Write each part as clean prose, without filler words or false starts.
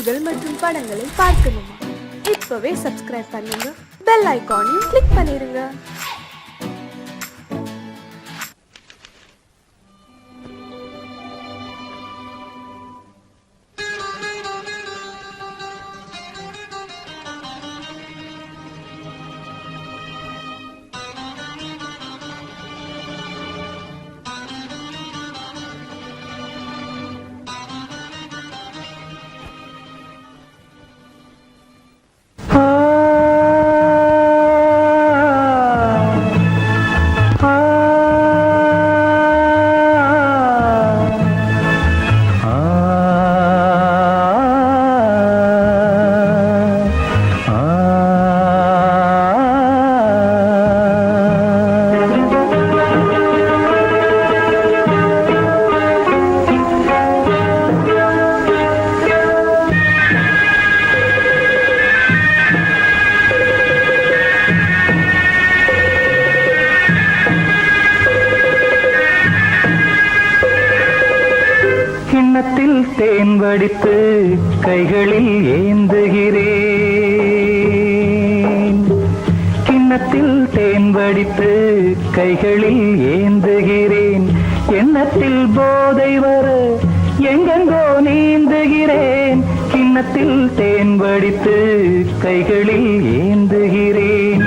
பாடல்கள் மற்றும் படங்களை பார்க்கணுமா? இப்பவே சப்ஸ்கிரைப் பண்ணுங்க, பெல் ஐகானையும் கிளிக் பண்ணிருங்க. கிண்ணத்தில் தேன் வடித்து கைகளில் ஏந்துகிறேன். கிண்ணத்தில் தேன் வடித்து கைகளில் ஏந்துகிறேன். எண்ணத்தில் போதை வர எங்கெங்கோ நீந்துகிறேன். கிண்ணத்தில் தேன் வடித்து கைகளில் ஏந்துகிறேன்.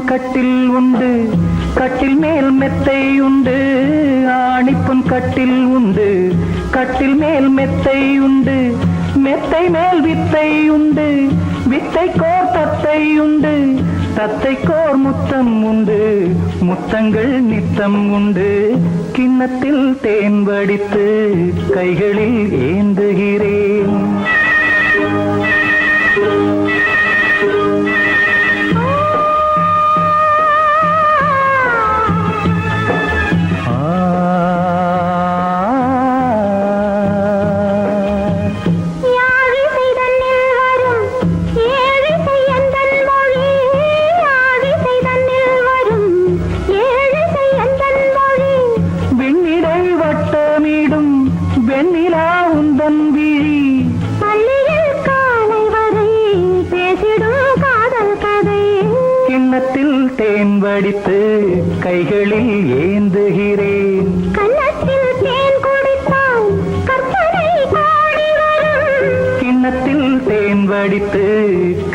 கட்டில் உண்டு, கட்டில் மேல் மெத்தை உண்டு. ஆணிப்பொன் கட்டில் உண்டு, கட்டில் மேல் மெத்தை உண்டு. மெத்தை மேல் வித்தை உண்டு, வித்தை கோர் தத்தை உண்டு. தத்தை கோர் முத்தம் உண்டு, முத்தங்கள் நித்தம் உண்டு. கிண்ணத்தில் தேன் வடித்து கைகளில் ஏந்துகிறேன். தேன் வடித்து கைகளில் ஏந்துகிறேன். கன்னத்தில் தேன் குடித்தால் கற்பனை கோடி வரும். கிண்ணத்தில் தேன் வடித்து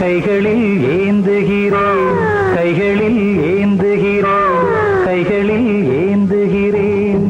கைகளில் ஏந்துகிறேன். கைகளில் ஏந்துகிறேன். கைகளில் ஏந்துகிறேன்.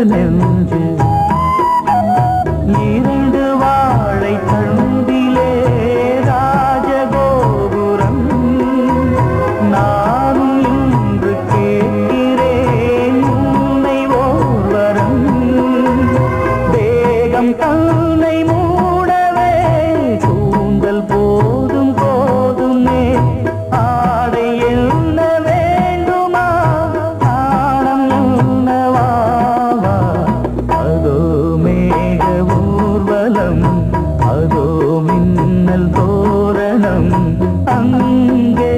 நெஞ்சு இரண்டு வாழை தண்டிலே ராஜகோபுரம் நானும் இன்று கேட்கிறேன் உன்னை ஓர்வரம் தேகம் தன்னை மூடவே கூந்தல் போதும் போதுமே ஆடை என்ன வேண்டுமா தானம் என்னவா அதோ மேக ஊர்வலம் அதோ மின்னல் தோரணம் அங்கே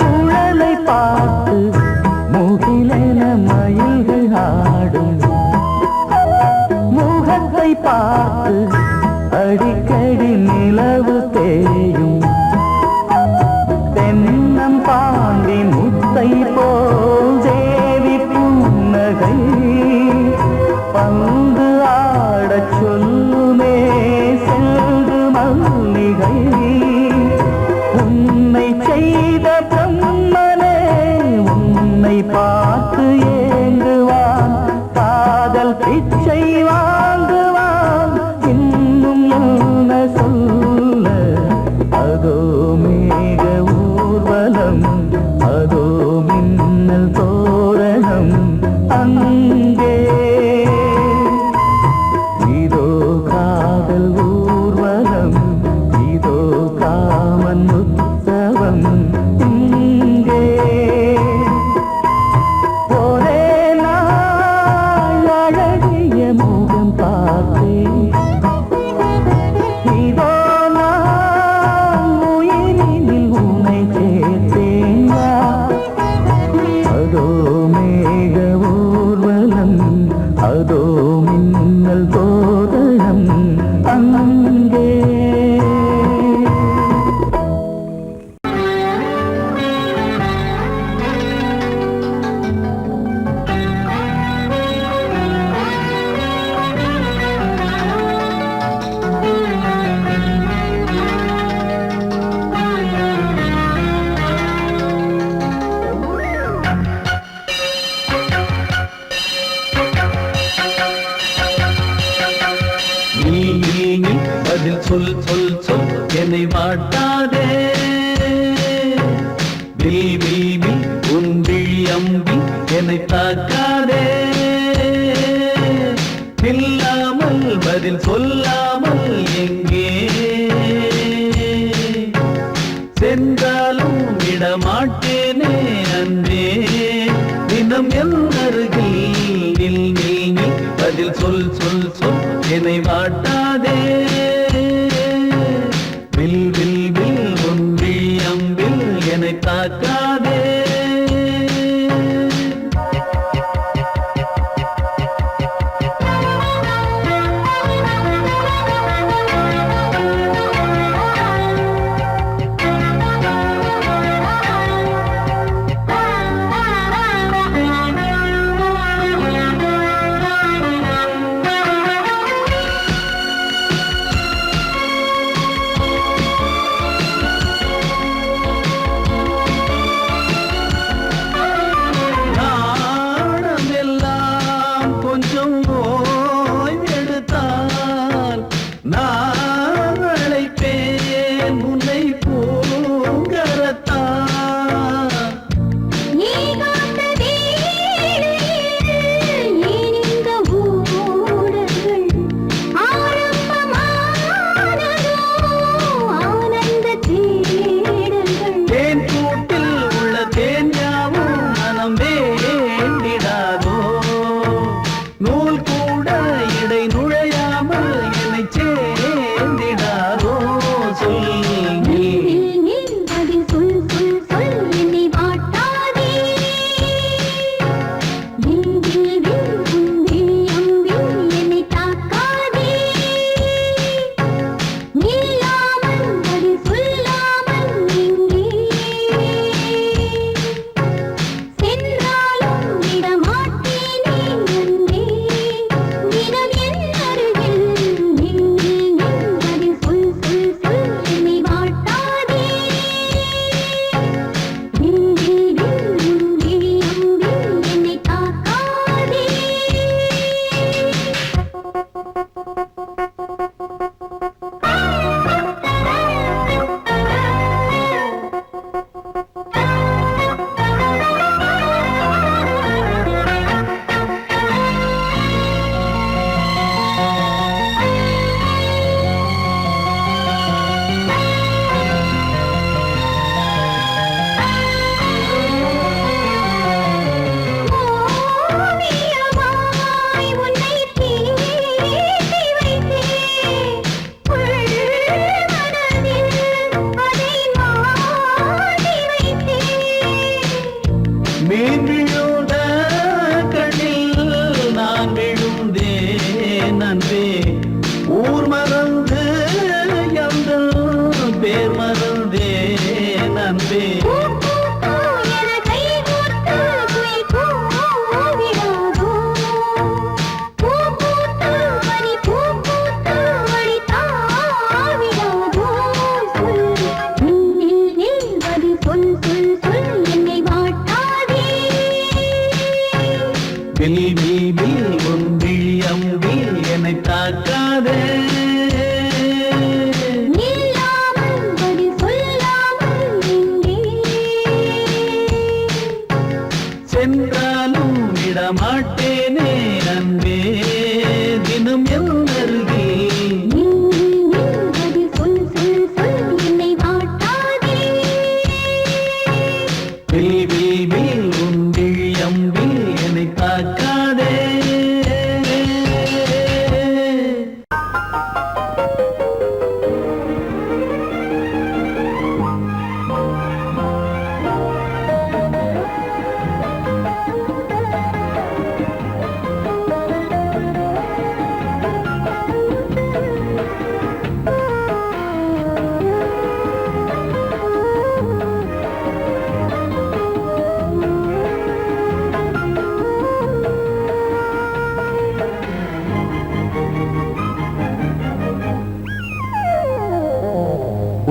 சுழலை பார்த்து முகிலென மயில்கள் ஆடும் முகத்தை பார்த்து அடிக்கடி நிலவு தேயும் தென்னம் பாண்டி முத்தை போல் தேவி புன்னகை பந்து ஆடச் சொல்லுமே செல்கு மல்லிகை உன்னை செய்த பிரம்மனே உன்னை பார்த்து ஏங்குவான் காதல் பிச்சை வாங்குவான் இன்னும் என்ன சொல்ல அதோ மேக ஊர்வலம் அதோ மின்னல் தோரணம் அங்கே இதோ காதல் ஊர்வலம் இதோ காமன் உற்சவம் இங்கே ஒரே நாள் அழகிய முகம் பார்த்தேன் இதோ நான் உயிரினில் உன்னை சேர்த்தேன் வா. அதோ மேக ஊர்வலம் அதோ மின்னல் தோரணம் அங்கே நீ பதில் சொல் சொல் சொல் என்னை வாட்டாதே வில் வில் வில் உன் விழி அம்பி என்னை தாக்காதே இல்லாமல் பதில் சொல்லாமல் எங்கே சென்றாலும் விடமாட்டேனே அன்பே தினம் என் அருகில் நில் நில் நில் பதில் சொல் சொல் சொல் என்னை வாட்டாதே வில் வில் வில் உன் விழி அம்பில் என்னை தாக்காதே வில் வில் வில் உன் விழியம்பில் என்னை தாக்காதே. நில்லாமல் பதில் சொல்லாமல் எங்கே சென்றாலும் விடமாட்டேனே அன்பே தினம் என் அருகில். பதில் சொல் சொல் சொல் என்னை வாட்டாதே. வில் வில் வில் உன் விழியம்பில் என்னை தாக்காதே.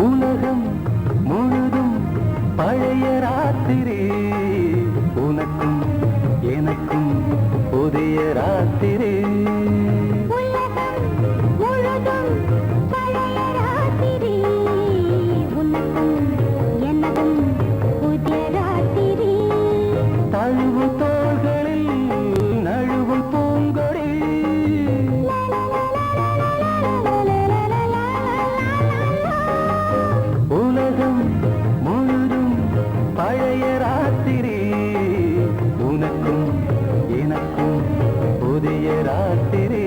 உலகம் முழுதும் பழைய ராத்திரி, உனக்கும் எனக்கும் புதிய ராத்திரி. உலகம் முழுதும் பழைய ராத்திரி, உனக்கும் எனக்கும் புதிய ராத்திரி. தழுவும் தோள்களில் நழுவும் பூங்கொடி. உலகம் முழுதும் பழைய ராத்திரி, உனக்கும் எனக்கும் புதிய ராத்திரி.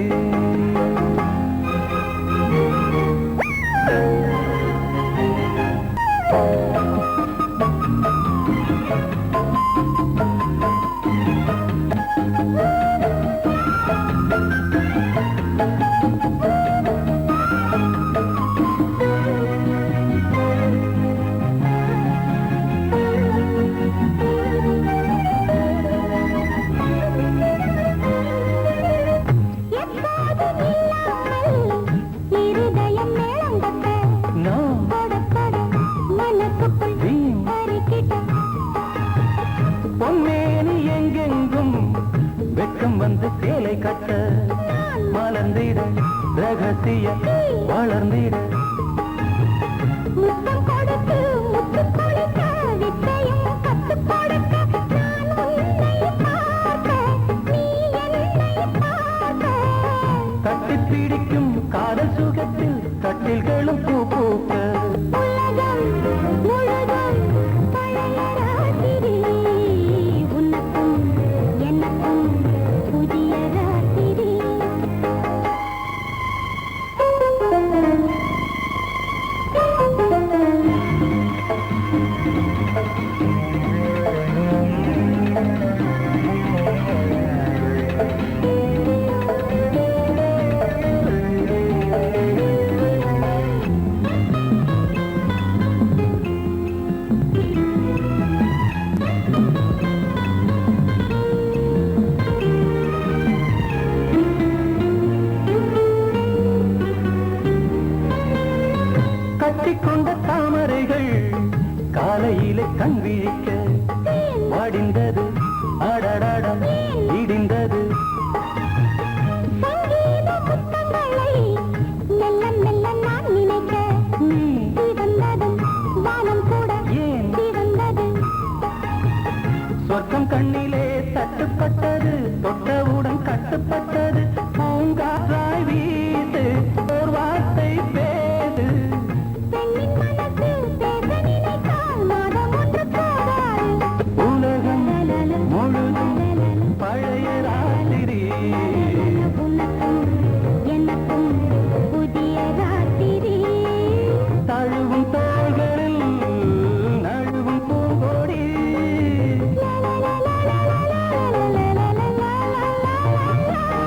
எப்போதும் இல்லாமல் இருதயம் மேளங்கட்ட நான் படப்பட மனசுக்குள் வீண் அரிக்கிட்ட பொன்னேனி எங்கெங்கும் வெட்கம் வந்து சேலை கட்ட மலர்ந்திட ரகசிய வளர்ந்திட. முத்தம் கொடுத்து முத்து கொடுக்க வித்தையும் கத்துக் கொடுக்க நான் உன்னை பார்க்க நீ என்னை பார்க்க. கட்டிப் பிடிக்கும் காதல் சுகத்தில் கட்டில்களும் பூ பூக்க. உலகம் முழுதும் பழைய ராத்திரி, உனக்கும் எனக்கும் புதிய ராத்திரி. கட்டிக்கொண்ட தாமரைகள் காலையிலே கண் விழிக்க வாடிந்தது அடடடம் இடிந்தது. சங்கீத புத்தங்களை மெல்ல மெல்ல நான் நினைக்க சிவந்ததும் வானம் கூட ஏன் சிவந்தது. சொர்க்கம் கண்ணிலே தட்டுப்பட்டது, தொட்டவுடன் கட்டுப்பட்டது. பூங்காற்றாய் வீசு ஓர் வார்த்தை பேசு. பெண்ணின் மனசு பேச நினைத்தால் மாதம் ஒன்று போகாது. உலகம் முழுதும் பழைய ராத்திரி, உனக்கும் எனக்கும் புதிய ராத்திரி. தழுவும் தோள்களில் நழுவும் பூங்கொடி. லா, லா, லா, லா, லா, லா, லா, லா, லா, லா, லா, லா, லா.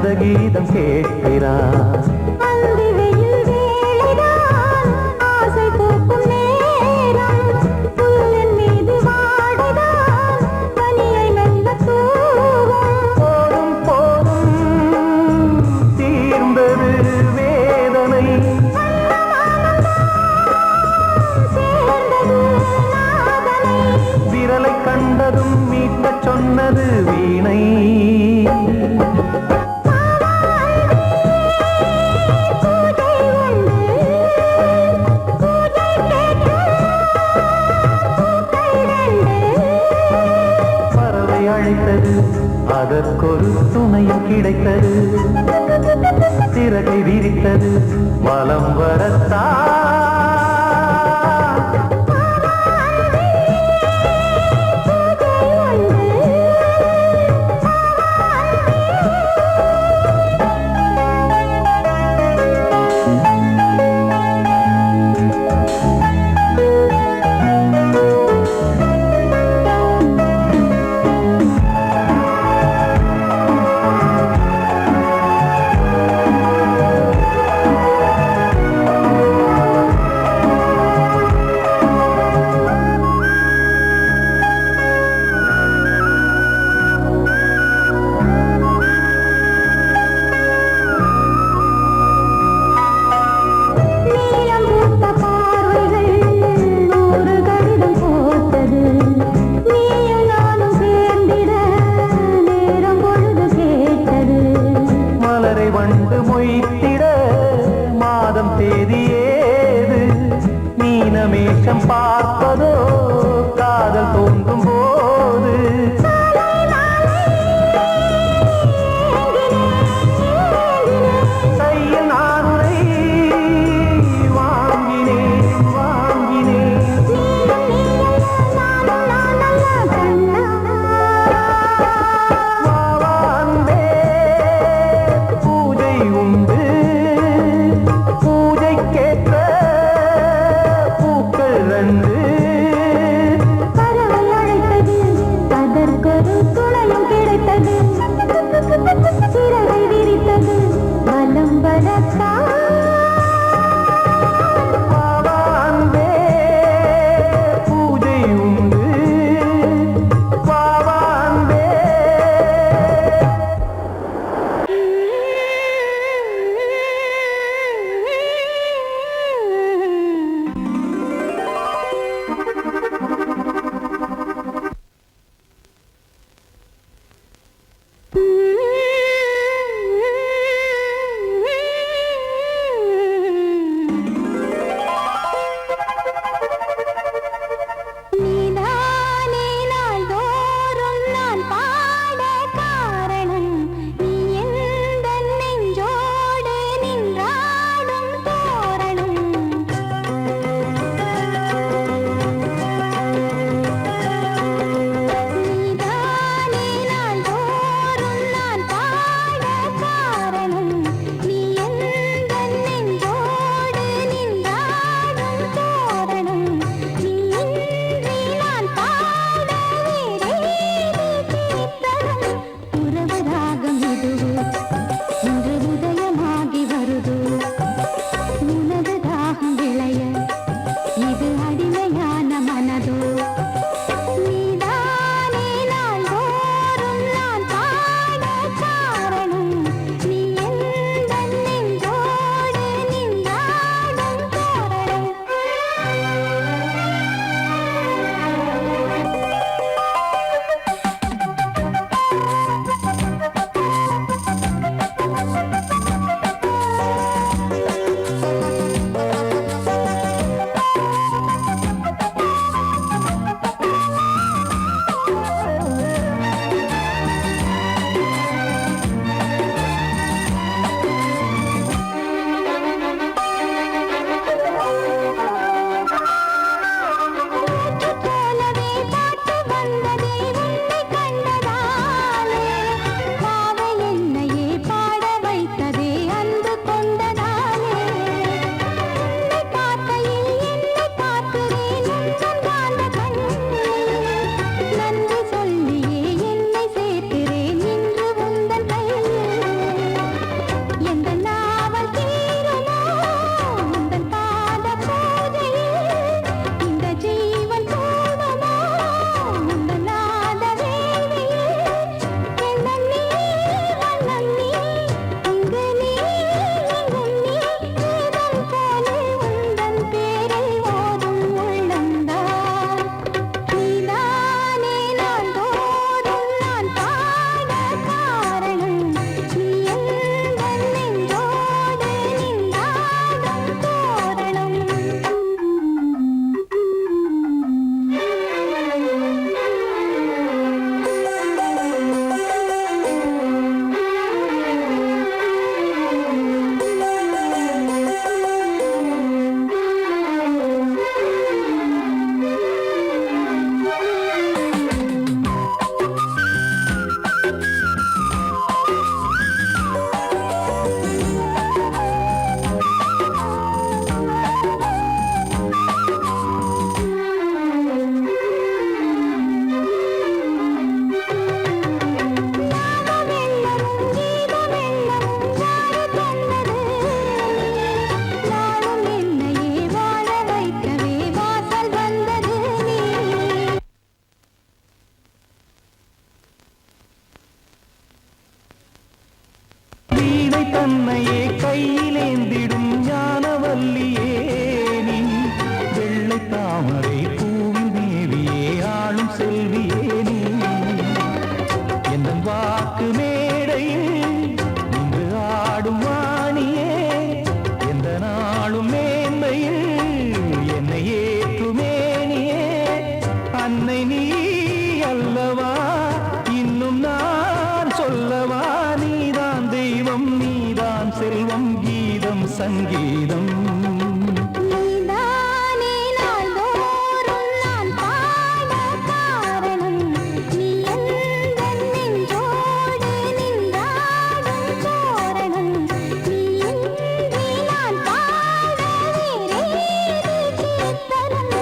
அந்த கீதம் கேட்கிறார். அந்தி வெயில் வேளைதான் ஆசை பூக்கும் நேரம். புல்லின் மீது வாடைதான் பனியை மெல்ல தூவும். போதும் போதும் தீர்ந்தது வேதனை. சேர்ந்தது நாதனை. விரலை கண்டதும் மீட்டச் சொன்னது வீணை. பறவை அழைத்தது, அதற்கொரு துணையும் கிடைத்தது. சிறகை விரித்தது, வலம் வரத்தான். நீலம் பூத்த பார்வைகள் நூறு கடிதம் போட்டது. நீயும் நானும் சேர்ந்திட நேரம் பொழுது கேட்டது. மலரை வண்டு மொய்த்திட மாதம் தேதி ஏது? மீனமேஷம் பார்ப்பதோ காதல் தோன்றும் போது. கையில் நான் உன்னை வாங்கினேன் வாங்கினேன். வாவாந்தே பூஜை உண்டு, பூஜைக்கேற்ற பூக்கள் ரெண்டு. பறவை அழைத்தது, அதற்கொரு துணையும் கிடைத்தது. சிறகை விரித்தது, வலம் வரத்தான். வாவாந்தே பூஜை உண்டு, வாவாந்தே. செல்வம் கீதம் சங்கீதம் நீதானே நாள்தோறும் நான் பாட காரணம் நீ எந்தன் நெஞ்சோடு நின்றாடும் தோரணம் நீ இன்றி நான் பாட வேறேது கீர்த்தனம்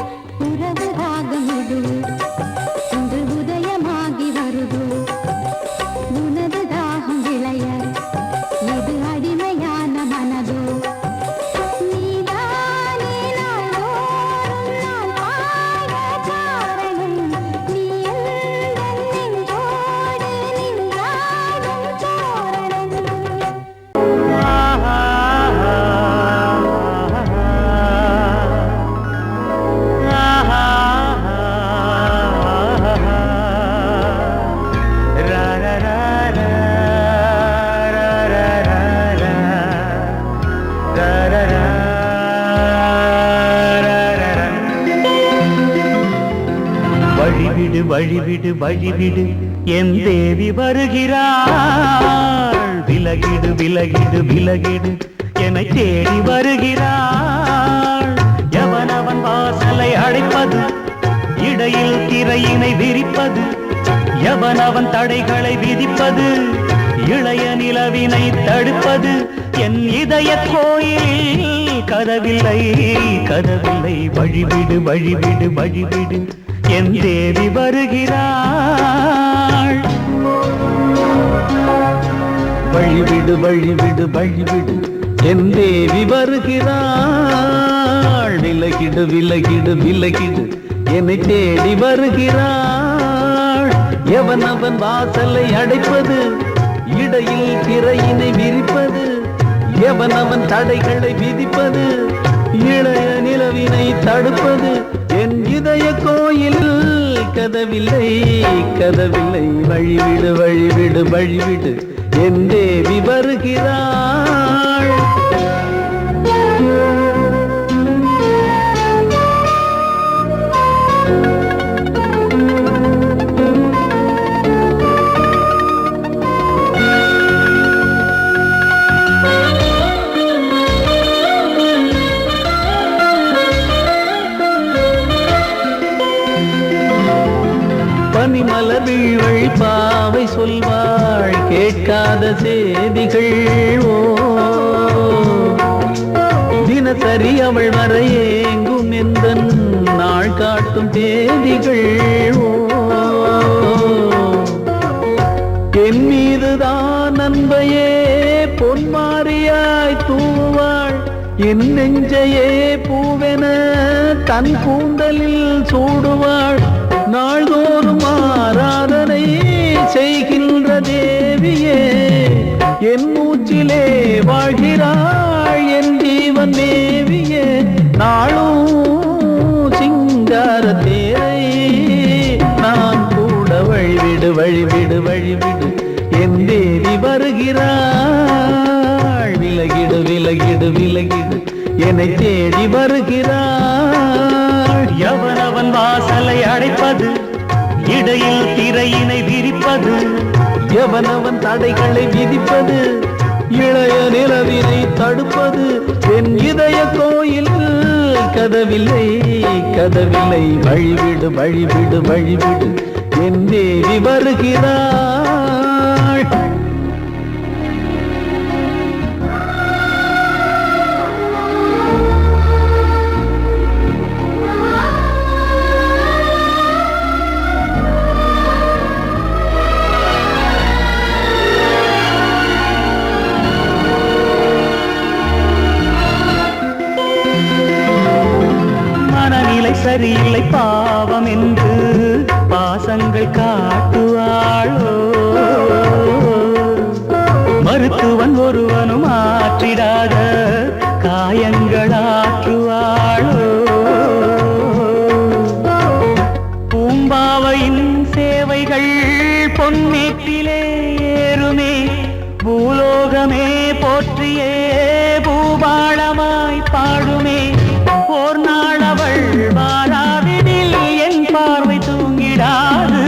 உறவு ராகம் இது இன்று உதயமாகி வருது உனது தாகம் விளைய இது அடிமையான மனதோ நீதானே நாள்தோறும் நான் பாட காரணம் நீ எந்தன் நெஞ்சோடு நின்றாடும் தோரணம் வழிவிடு வழிவிடு வழிவிடு என் தேவி வருகிறாள் விலகிடு விலகிடு விலகிடு என்னை தேடி வருகிறாள் எவனவன் வாசலை அடைப்பது இடையில் திரையினை விரிப்பது எவனவன் தடைகளை விதிப்பது இளைய நிலவினை தடுப்பது என் இதய கோயில் கதவில்லை கதவில்லை வழிவிடு வழிவிடு வழிவிடு என் தேவி வருகிறாள் வழிவிடு வழிவிடு வழிவிடு என் தேவி வருகிறாள் விலகிடு விலகிடு விலகிடு என்னை தேடி வருகிறாள் எவனவன் வாசலை அடைப்பது இடையில் திரையினை விரிப்பது எவனவன் தடைகளை விதிப்பது இளைய நிலவினை தடுப்பது என் இதய கோயில் கதவில்லை கதவில்லை வழிவிடு வழிவிடு வழிவிடு என் தேவி வருகிறாள் பனிமலர் வீழ்வழி பாவை சொல்வாள் கேட்காத செய்திகள் ஓ தினசரி அவள் வர ஏங்கும் எந்த நாள் காட்டும் தேதிகள் ஓ என் மீதுதான் அன்பையே பொன்மாரியாய் தூவாள் என் நெஞ்சையே பூவென தன் கூந்தலில் சூடுவாள் நாள்தோறும் ஆராதனை செய்கின்ற தேவியே என் மூச்சிலே வாழ்கிறாள் என் ஜீவன் தேவியே நாளும் சிங்கார தேரை நான் கூட வழிவிடு வழிவிடு வழிவிடு என் தேவி வருகிறாள் விலகிடு விலகிடு விலகிடு என்னை தேடி வருகிறாள் எவனவன் வாசலை அடைப்பது இடையில் திரையினை விரிப்பது எவனவன் தடைகளை விதிப்பது இளைய நிலவினை தடுப்பது என் இதய கோயில் கதவில்லை கதவில்லை வழிவிடு வழிவிடு வழிவிடு என் தேவி வருகிறாள் சரியில்லை பாவம் என்று பாசங்கள் காட்டுவாளோ மருத்துவன் ஒருவனும் ஆற்றிடாத காயங்களாற்றுவாளோ பூம்பாவையின் சேவைகள் பொன்னேற்றிலே ஏறுமே பூலோகமே போற்றியே பூபாளமாய் பாடுமே ஓர் நாள் அவள் வாராவிடில் என் பார்வை தூங்கிடாது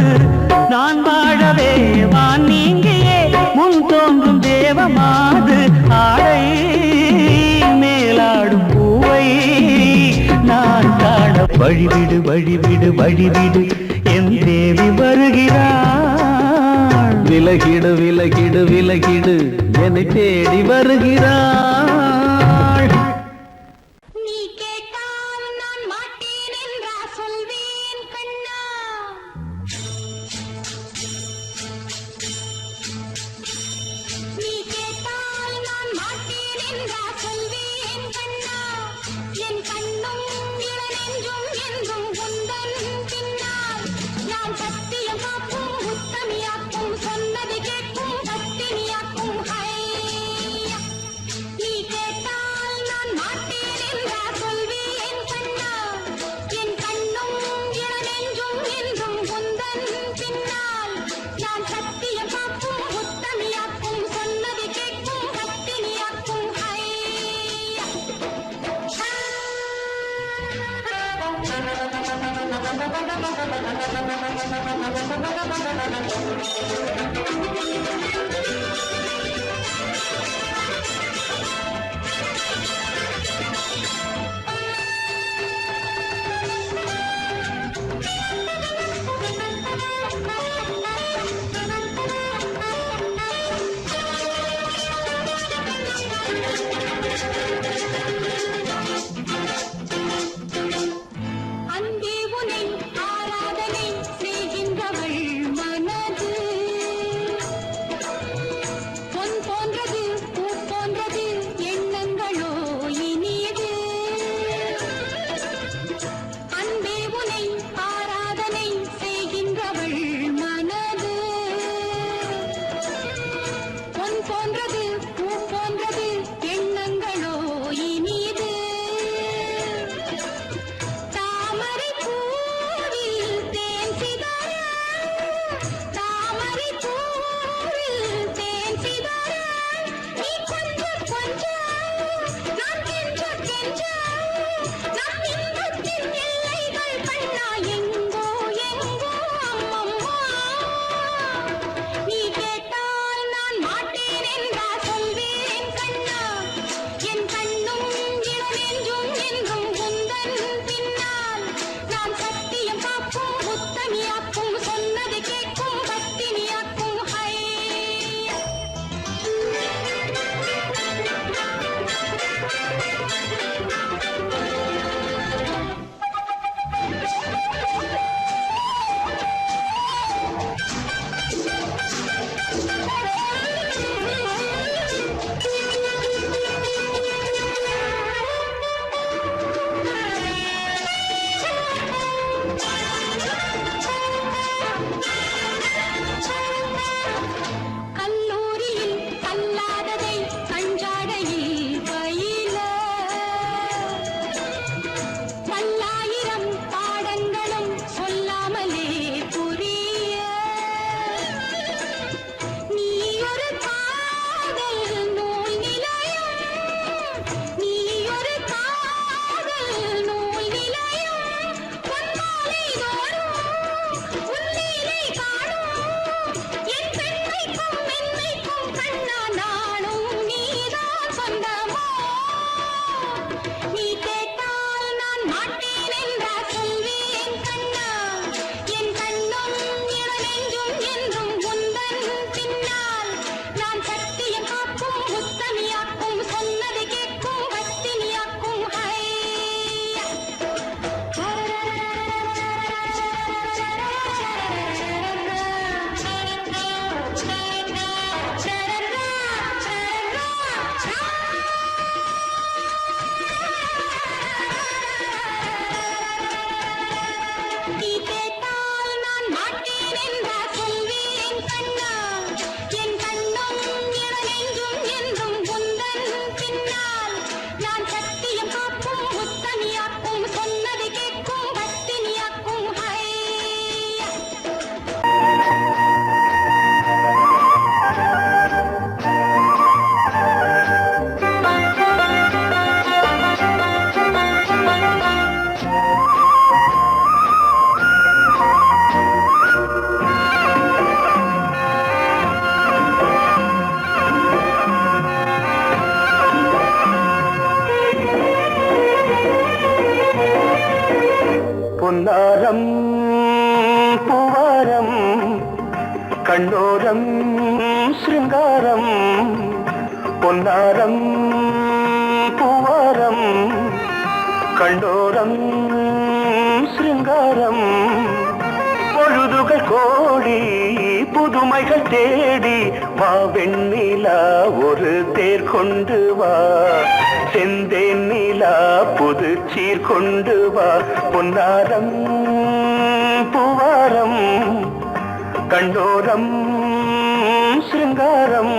நான் வாழவே வான் நீங்கியே முன் தோன்றும் தேவமாது ஆடை வழிவிடு வழிவிடு வழிவிடு என் தேவி வருகிறாள். விலகிடு விலகிடு விலகிடு என்னை தேடி வருகிறாள். நீ கேட்டால் நான் மாட்டேன் என்றா சொல்வேன் கண்ணா. நீ கேட்டால் நான் மாட்டேன் என்றா சொல்வேன் கண்ணா. என் கண்ணும் இளநெஞ்சும் என்றும் உந்தன் பின்னால். நான் சத்தியம் காக்கும் உத்தமியாக்கும் சொன்னது கேட்கும் பத்தினியாக்கும் ஹையா. நீ கேட்டால் நான் மாட்டேன் என்றா சொல்வேன் கண்ணா. என் கண்ணும் இளநெஞ்சும் என்றும் உந்தன் பின்னால். நான் சத்தியம் காக்கும் உத்தமியாக்கும் சொன்னது கேட்கும் பத்தினியாக்கும் ஹையா. அன்பே உனை ஆராதனை செய்கின்றவள் மனது பொன் போன்றது பூ போன்றது எண்ணங்களோ இனியது. அன்பே உனை ஆராதனை செய்கின்றவள் மனது பொன் போன்றது பூ போன்றது எண்ணங்களோ இனியது. தாமரை பூவில் தேன் சிதற, தாமரை பூவில் தேன் சிதற, நீ கொஞ்சம் கொஞ்சம் நான் கெஞ்ச கெஞ்ச, நம் இன்பத்தின் எல்லைகள் கண்ணா எங்கோ எங்கோ அம்மம்மா. நீ கேட்டால் நான் மாட்டேன் என்றா சொல்வேன் கண்ணா. என் கண்ணும் இளநெஞ்சும் என்றும் உந்தன் பின்னால். நான் சத்தியம் காக்கும் உத்தமியாக்கும் சொன்னது கேட்கும் பத்தினியாக்கும் ஹையா. கல்லூரியில் கல்லாததை கஞ்சாடையில் பயில, பல்லாயிரம் பாடங்களும் சொல்லாமலே புரிய. நீ ஒரு காதல் நூல் நிலையம், நீ ஒரு காதல் நூல் நிலையம். பொன்மாலை தோறும் உன்னிலை காணும் என் பெண்மைக்கும் மென்மைக்கும் கண்ணா நானும் நீதான் சொந்தமோ. நீ கேட்டால் நான் மாட்டேன் என்றா சொல்வேன் கண்ணா. என் கண்ணும் இளநெஞ்சும் என்றும் உந்தன் பின்னால். நான் சத்தியம் காக்கும் உத்தமியாக்கும் சொன்னது கேட்கும் பத்தினியாக்கும் ஹையா. நீ கேட்டால் நான் மாட்டேன் என்றா சொல்வேன் கண்ணா. என் கண்ணும் இளநெஞ்சும் என்றும் உந்தன் பின்னால். நான் சத்தியம் காக்கும் உத்தமியாக்கும் சொன்னது கேட்கும் பத்தினியாக்கும் ஹையா. பொன்னாரம் பூவாரம் கண்ணோரம் சிருங்காரம் பொன்னாரம் பூவாரம் கண்டோரம் சிருங்காரம் பொழுதுகள் கோடி புதுமைகள் தேடி வா வெண்ணிலா ஒரு தேர் கொண்டு வா செந்தேன் நிலா புது சீர் கொண்டு வா பொன்னாரம் பூவாரம் கண்டோரம் சிருங்காரம்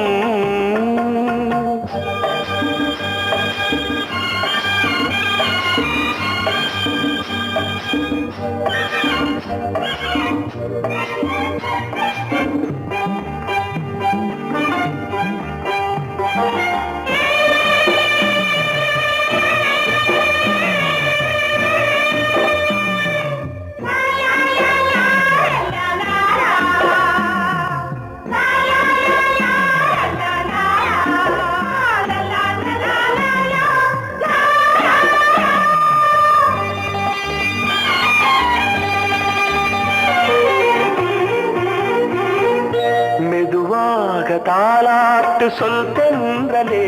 தாலாட்டு சொல் தென்றலே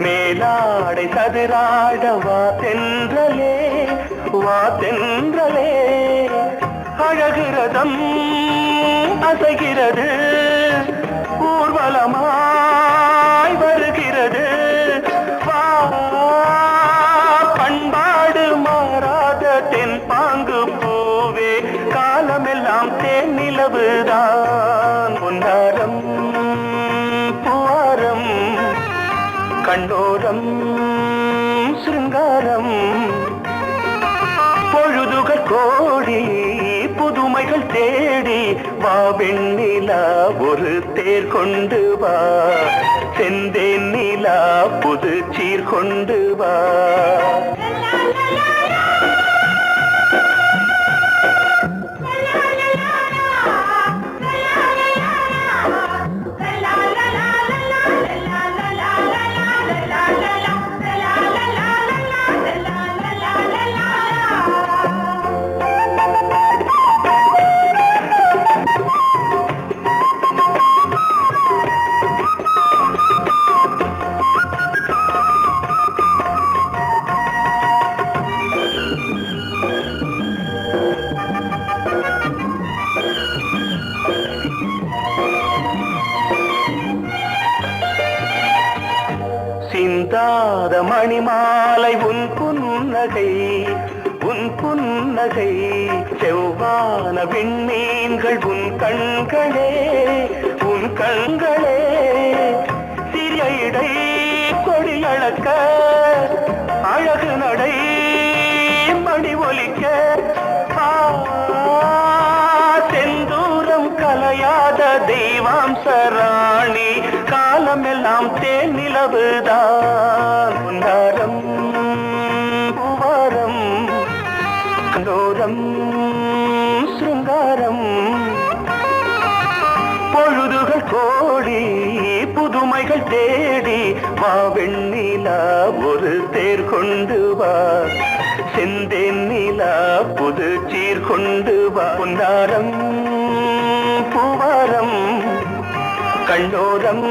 மேலாடை சதுராட வா தென்றலே அழகிறதம் அசைகிறது ஊர்வலமாய் வருகிறது வா பண்பாடு மாறாத தென் பாங்கு பூவே காலமெல்லாம் தேன் நிலவுதான் பொன்னாரம் பூவாரம் கண்ணோரம் சிருங்காரம் பொழுதுகள் கோடி புதுமைகள் தேடி வா வெண்ணிலா ஒரு தேர் கொண்டு வா செந்தேன் நிலா புது சீர் கொண்டு வா சிந்தாத மணிமாலை உன் புன்னகை செவ்வான விண்மீன்கள் உன் கண்களே சிறிய இடை கொடியளக்க அழகு நடை மணி ஒலிக்க செந்தூரம் கலையாத தெய்வாம்சராணி காலமெல்லாம் தேன் நிலவுதான் பொன்னாரம் பூவாரம் கண்டோரம் சிருங்காரம் பொழுதுகள் கோடி புதுமைகள் தேடி வா வெண்ணிலா ஒரு தேர் கொண்டு வா செந்தேன் நிலா புது சீர் கொண்டு வா பொன்னாரம் பூவாரம் கண்ணோரம்